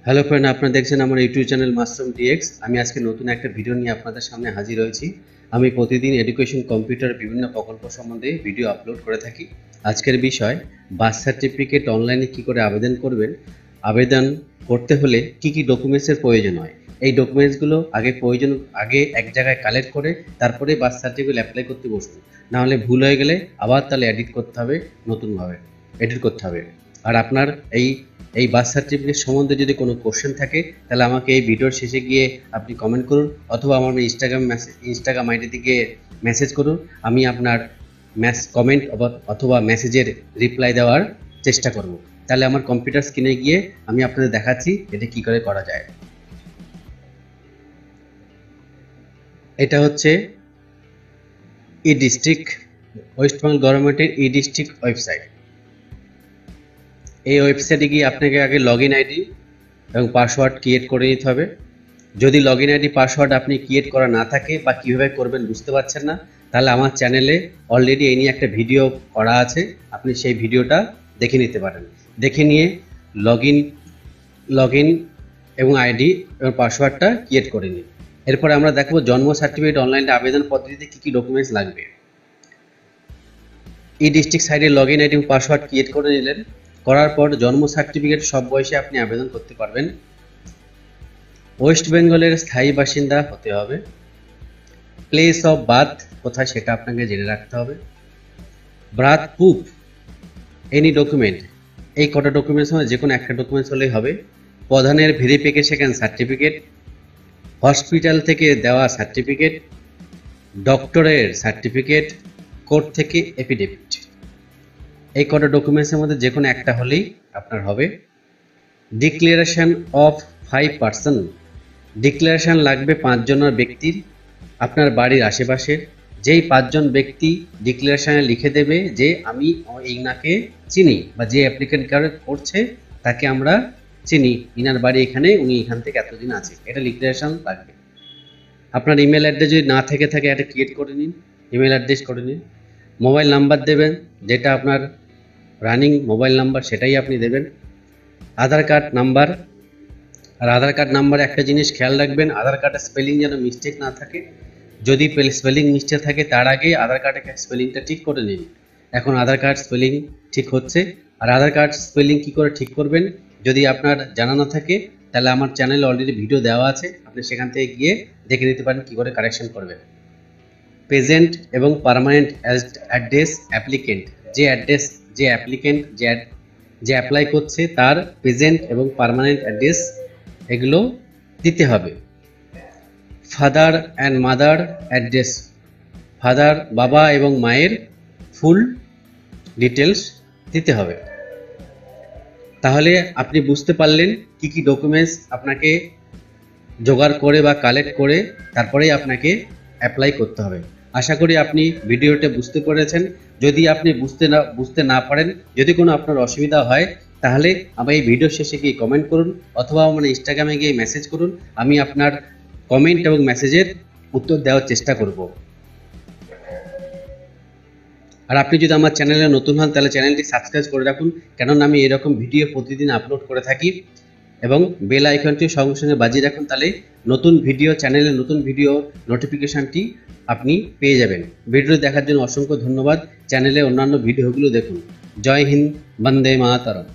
Hello friend, আপনারা দেখছেন আমার ইউটিউব চ্যানেল মাশরুম টিএক্স। আমি আজকে নতুন একটা ভিডিও নিয়ে আপনাদের সামনে হাজির হয়েছি। আমি প্রতিদিন এডুকেশন কম্পিউটার বিভিন্ন প্রকল্প সম্বন্ধে ভিডিও আপলোড করে থাকি। আজকের বিষয় বার্থ সার্টিফিকেট অনলাইনে কী করে আবেদন করবেন। আবেদন করতে হলে কি কি ডকুমেন্টসের প্রয়োজন হয়, এই ডকুমেন্টসগুলো আগে এক জায়গায় কালেক্ট করে তারপরে বার্থ সার্টিফিকেট অ্যাপ্লাই করতে বসুন। নাহলে ভুল হয়ে গেলে আবার তাহলে এডিট করতে হবে, নতুনভাবে এডিট করতে হবে। আর আপনার এই বার্থ সার্টিফিকেট সম্বন্ধে যদি কোনো কোশ্চেন থাকে তাহলে আমাকে এই ভিডিওর শেষে গিয়ে আপনি কমেন্ট করুন, অথবা আমার ইনস্টাগ্রাম আইডিতে গিয়ে মেসেজ করুন। আমি আপনার কমেন্ট অথবা মেসেজের রিপ্লাই দেওয়ার চেষ্টা করব। তাহলে আমার কম্পিউটার স্ক্রিনে গিয়ে আমি আপনাদের দেখাচ্ছি এটা কি করে করা যায়। এটা হচ্ছে ই ডিস্ট্রিক্ট, ওয়েস্ট বেঙ্গল গভর্নমেন্টের ই ডিস্ট্রিক্ট ওয়েবসাইট। এই ওয়েবসাইটে গিয়ে আপনাকে আগে লগইন আইডি এবং পাসওয়ার্ড ক্রিয়েট করে নিতে হবে। যদি লগইন আইডি পাসওয়ার্ড আপনি ক্রিয়েট করা না থাকে বা কীভাবে করবেন বুঝতে পারছেন না, তাহলে আমার চ্যানেলে অলরেডি এই নিয়ে একটা ভিডিও করা আছে, আপনি সেই ভিডিওটা দেখে নিতে পারেন। দেখে নিয়ে লগইন এবং আইডি এবং পাসওয়ার্ডটা ক্রিয়েট করে নিন। এরপরে আমরা দেখব জন্ম সার্টিফিকেট অনলাইনে আবেদন পদ্ধতিতে কী কী ডকুমেন্টস লাগবে। ই ডিস্ট্রিক্ট সাইটে লগইন আইডি এবং পাসওয়ার্ড ক্রিয়েট করে নিলেন। করার পর জন্ম সার্টিফিকেট সব বয়সে আপনি আবেদন করতে পারবেন। ওয়েস্ট বেঙ্গলের স্থায়ী বাসিন্দা হতে হবে। প্লেস অফ বার্থ কোথায় সেটা আপনাকে জেনে রাখতে হবে। বার্থ প্রুফ এনি ডকুমেন্ট, এই কটা ডকুমেন্টস মধ্যে যে কোনো একটা ডকুমেন্টস হলেই হবে। প্রধানের ভেরিফিকেশন সার্টিফিকেট, হসপিটাল থেকে দেওয়া সার্টিফিকেট, ডক্টরের সার্টিফিকেট, কোর্ট থেকে এফিডেভিট, এই কটা ডকুমেন্টসের মধ্যে যে কোনো একটা হলেই আপনার হবে। ডিক্লারেশন অফ 5 পার্সন, ডিক্লারেশন লাগবে 5 জনের ব্যক্তির, আপনার বাড়ির আশেপাশের। যেই 5 জন ব্যক্তি ডিক্লারেশনে লিখে দেবে যে আমি ইনাকে চিনি, বা যে অ্যাপ্লিকেন্ট করছে তাকে আমরা চিনি, ইনার বাড়ি এখানে, উনি এখান থেকে এতদিন আছে, এটা ডিক্লারেশন লাগবে। আপনার ইমেল অ্যাড্রেস যদি না থেকে থাকে এটা ক্রিয়েট করে নিন, ইমেল অ্যাড্রেস করে নিন। মোবাইল নাম্বার দেবেন, যেটা আপনার রানিং মোবাইল নাম্বার সেটাই আপনি দেবেন। আধার কার্ড নাম্বার, আর আধার কার্ড নাম্বারে একটা জিনিস খেয়াল রাখবেন, আধার কার্ডের স্পেলিং যেন মিস্টেক না থাকে। যদি স্পেলিং মিস্টেক থাকে তার আগে আধার কার্ডের স্পেলিংটা ঠিক করে নিন। এখন আধার কার্ড স্পেলিং ঠিক হচ্ছে। আর আধার কার্ড স্পেলিং কী করে ঠিক করবেন যদি আপনার জানা না থাকে, তাহলে আমার চ্যানেলে অলরেডি ভিডিও দেওয়া আছে, আপনি সেখান থেকে গিয়ে দেখে নিতে পারেন কী করে কারেকশন করবেন। প্রেজেন্ট এবং পার্মানেন্ট অ্যাড্রেস অ্যাপ্লিকেন্ট, যে অ্যাপ্লিকেন্ট যে অ্যাপ্লাই করছে তার প্রেজেন্ট এবং পার্মানেন্ট অ্যাড্রেস এগুলো দিতে হবে। Father and mother address, father বাবা এবং মায়ের ফুল ডিটেলস দিতে হবে। তাহলে আপনি বুঝতে পারলেন কি কি ডকুমেন্টস আপনাকে জোগাড় করে বা কালেক্ট করে তারপরেই আপনাকে অ্যাপ্লাই করতে হবে। আশা করি আপনি ভিডিওটা বুঝতে পেরেছেন। যদি আপনি বুঝতে না পারেন, যদি কোনো আপনার অসুবিধা হয়, তাহলে আমার এই ভিডিও শেষে গিয়ে কমেন্ট করুন, অথবা আমার ইনস্টাগ্রামে গিয়ে মেসেজ করুন। আমি আপনার কমেন্ট এবং মেসেজের উত্তর দেওয়ার চেষ্টা করব। আর আপনি যদি আমার চ্যানেলে নতুন হন তাহলে চ্যানেলটি সাবস্ক্রাইব করে রাখুন, কেননা আমি এরকম ভিডিও প্রতিদিন আপলোড করে থাকি। এবং বেল আইকনটি সঙ্গে সঙ্গে বাজিয়ে রাখুন, তাহলে চ্যানেলের নতুন ভিডিও নোটিফিকেশানটি আপনি পেয়ে যাবেন। ভিডিও দেখার জন্য অসংখ্য ধন্যবাদ। চ্যানেলে অন্যান্য ভিডিওগুলো দেখুন। জয় হিন্দ, বন্দে মাতরম।